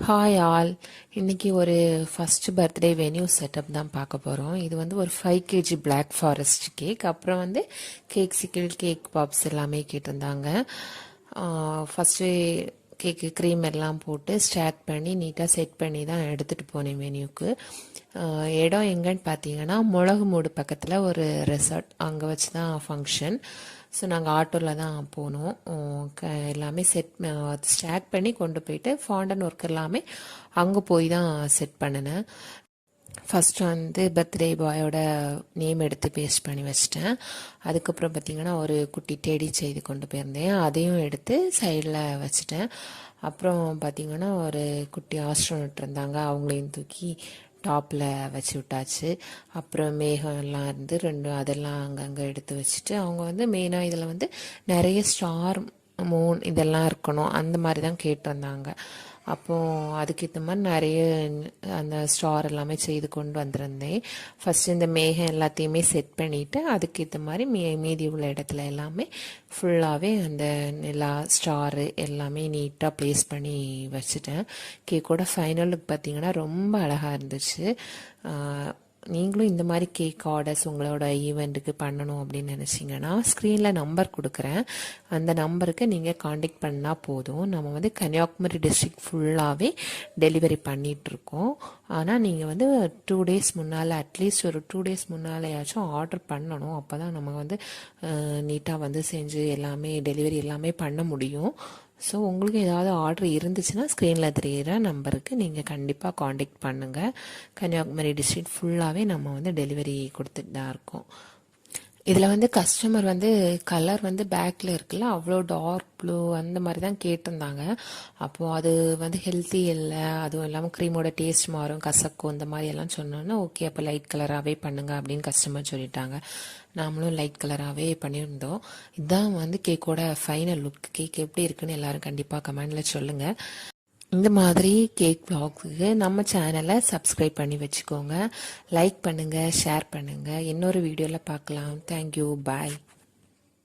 Hi all. இன்னைக்கு ஒரு first birthday venue setup தான் பார்க்க போகிறோம். இது வந்து ஒரு 5 kg பிளாக் ஃபாரஸ்ட் கேக். அப்புறம் வந்து கேக் சிக்கிள் கேக் பாப்ஸ் எல்லாமே கேட்டிருந்தாங்க. ஃபஸ்ட்டு கேக்கு க்ரீம் எல்லாம் போட்டு ஸ்டார்ட் பண்ணி நீட்டாக செட் பண்ணி தான் எடுத்துகிட்டு போனேன் வென்யூக்கு. இடம் எங்கன்னு பார்த்தீங்கன்னா முளகு மூடு பக்கத்தில் ஒரு ரெசார்ட், அங்கே வச்சு தான் ஃபங்க்ஷன். ஸோ நாங்கள் ஆட்டோவில் தான் போனோம். எல்லாமே ஸ்டார்ட் பண்ணி கொண்டு போயிட்டு ஃபாண்டன் ஒர்க் எல்லாமே அங்கே போய் தான் செட் பண்ணினேன். ஃபஸ்ட்டு வந்து பர்த்டே பாயோட நேம் எடுத்து பேஸ்ட் பண்ணி வச்சிட்டேன். அதுக்கப்புறம் பார்த்திங்கன்னா ஒரு குட்டி டெடி செய்து கொண்டு போயிருந்தேன், அதையும் எடுத்து சைடில் வச்சுட்டேன். அப்புறம் பார்த்திங்கன்னா ஒரு குட்டி ஆஸ்ட்ரோனட் இருந்தாங்க, அவங்களையும் தூக்கி டாப்பில் வச்சு விட்டாச்சு. அப்புறம் மேகம் எல்லாம் இருந்து அதெல்லாம் அங்கங்கே எடுத்து வச்சுட்டு, அவங்க வந்து மெயினாக இதில் வந்து நிறைய ஸ்டார் மூன் இதெல்லாம் இருக்கணும் அந்த மாதிரி தான் கேட்டு வந்தாங்க. அப்போது அதுக்கேற்ற மாதிரி நிறைய அந்த ஸ்டார் எல்லாமே செய்து கொண்டு வந்திருந்தேன். ஃபஸ்ட்டு இந்த மேகம் எல்லாத்தையுமே செட் பண்ணிவிட்டு அதுக்கேற்ற மாதிரி மீதி உள்ள இடத்துல எல்லாமே ஃபுல்லாகவே அந்த நிலா ஸ்டாரு எல்லாமே நீட்டாக ப்ளேஸ் பண்ணி வச்சுட்டேன். கேக்கோட ஃபைனல் லுக் பார்த்திங்கன்னா ரொம்ப அழகாக இருந்துச்சு. நீங்களும் இந்த மாதிரி கேக் ஆர்டர்ஸ் உங்களோட ஈவெண்ட்டுக்கு பண்ணணும் அப்படின்னு நினச்சிங்கன்னா ஸ்க்ரீனில் நம்பர் கொடுக்குறேன். அந்த நம்பருக்கு நீங்கள் காண்டாக்ட் பண்ணால் போதும். நம்ம வந்து கன்னியாகுமரி டிஸ்ட்ரிக்ட் ஃபுல்லாகவே டெலிவரி பண்ணிகிட்ருக்கோம். ஆனால் நீங்கள் வந்து 2 days முன்னால், அட்லீஸ்ட் ஒரு 2 days முன்னாலேயாச்சும் ஆர்டர் பண்ணணும். அப்போ தான் நம்ம வந்து நீட்டாக வந்து செஞ்சு எல்லாமே டெலிவரி எல்லாமே பண்ண முடியும். ஸோ உங்களுக்கு ஏதாவது ஆர்டர் இருந்துச்சுன்னா ஸ்க்ரீனில் தெரிகிற நம்பருக்கு நீங்கள் கண்டிப்பாக காண்டாக்ட் பண்ணுங்கள். கன்னியாகுமரி டிஸ்ட்ரிக்ட் ஃபுல்லாகவே நம்ம வந்து டெலிவரி கொடுத்துட்டு தான் இருக்கோம். இதில் வந்து கஸ்டமர் வந்து கலர் வந்து பேக்கில் இருக்குல்ல, அவ்வளோ டார்க் ப்ளூ அந்த மாதிரி தான் கேட்டிருந்தாங்க. அப்போது அது வந்து ஹெல்த்தி இல்லை, அதுவும் இல்லாமல் க்ரீமோட டேஸ்ட் மாறும், கசக்கும், இந்த மாதிரி எல்லாம் சொன்னோன்னா ஓகே அப்போ லைட் கலராகவே பண்ணுங்க அப்படின்னு கஸ்டமர் சொல்லிட்டாங்க. நாமளும் லைட் கலராகவே பண்ணியிருந்தோம். இதுதான் வந்து கேக்கோட ஃபைனல் லுக். கேக் எப்படி இருக்குன்னு எல்லாரும் கண்டிப்பாக கமெண்டில் சொல்லுங்கள். இந்த மாதிரி கேக் வ்ளாக்ஸுக்கு நம்ம சேனலை சப்ஸ்கிரைப் பண்ணி வச்சுக்கோங்க. லைக் பண்ணுங்கள், ஷேர் பண்ணுங்கள். இன்னொரு வீடியோவில் பார்க்கலாம். தேங்க்யூ, பாய்.